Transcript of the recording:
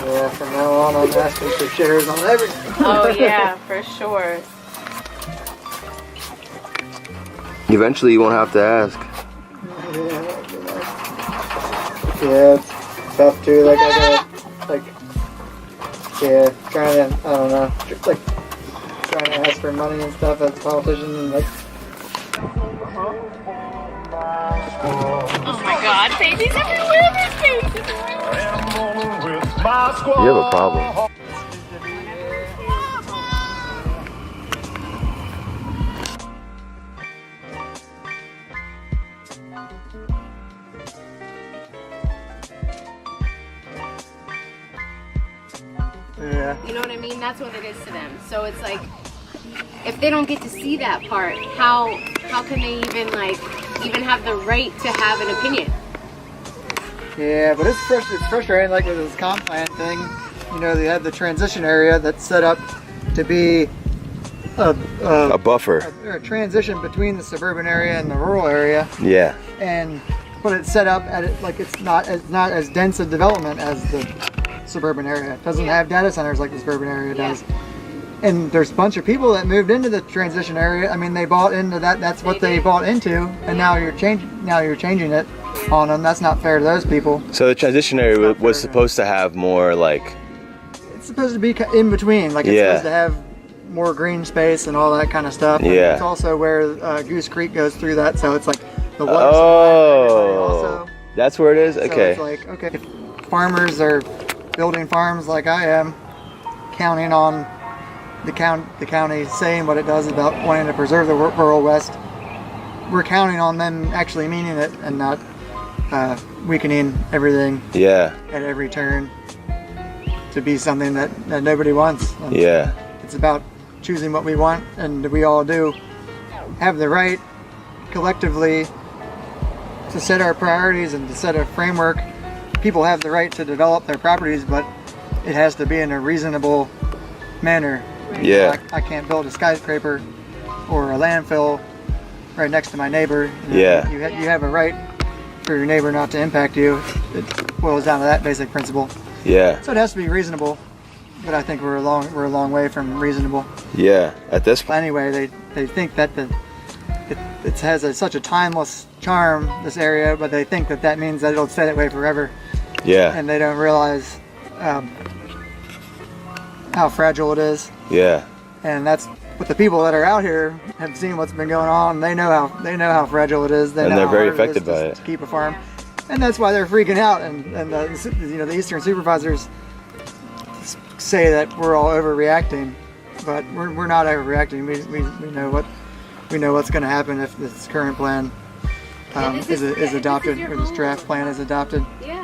Yeah, from now on, I'm asking for shares on everything. Oh yeah, for sure. Eventually, you won't have to ask. Yeah, it's tough too. Like I gotta, like, yeah, trying to, I don't know, like trying to ask for money and stuff as a politician and like. Oh my God, babies everywhere! There's babies everywhere. You have a problem. Yeah. You know what I mean? That's what it is to them. So it's like, if they don't get to see that part, how can they even have the right to have an opinion? Yeah, but it's frustrating. Like with this comp plan thing, you know, they have the transition area that's set up to be A buffer. a transition between the suburban area and the rural area. Yeah. But it's set up at it like it's not as dense a development as the suburban area. It doesn't have data centers like the suburban area does. And there's a bunch of people that moved into the transition area. I mean, they bought into that. That's what they bought into, and now you're changing it on them. That's not fair to those people. So the transition area was supposed to have more like. It's supposed to be in between. Like it's supposed to have more green space and all that kind of stuff. And it's also where Goose Creek goes through that, so it's like the water supply also. That's where it is. So Okay. it's like, okay, if farmers are building farms like I am, counting on the county saying what it does about wanting to preserve the rural West, we're counting on them actually meaning it and not weakening everything at every turn to be something that nobody wants. And it's about choosing what we want, and we all do have the right collectively to set our priorities and to set a framework. People have the right to develop their properties, but it has to be in a reasonable manner. Yeah. I can't build a skyscraper or a landfill right next to my neighbor. You know, you have a right for your neighbor not to impact you. It boils down to that basic principle. Yeah. So it has to be reasonable, but I think we're a long way from reasonable. Yeah. At this point. Anyway, they think that it has such a timeless charm, this area, but they think that means that it'll stay that way forever. Yeah. And they don't realize how fragile it is. Yeah. And that's what the people that are out here have seen what's been going on. They know how fragile it is. They know they're how very hard affected by it to keep a farm, and that's why they're freaking out. And the Eastern supervisors say that we're all overreacting, but we're not overreacting. We know what's going to happen if this current plan is adopted, or this draft plan is adopted. Yeah.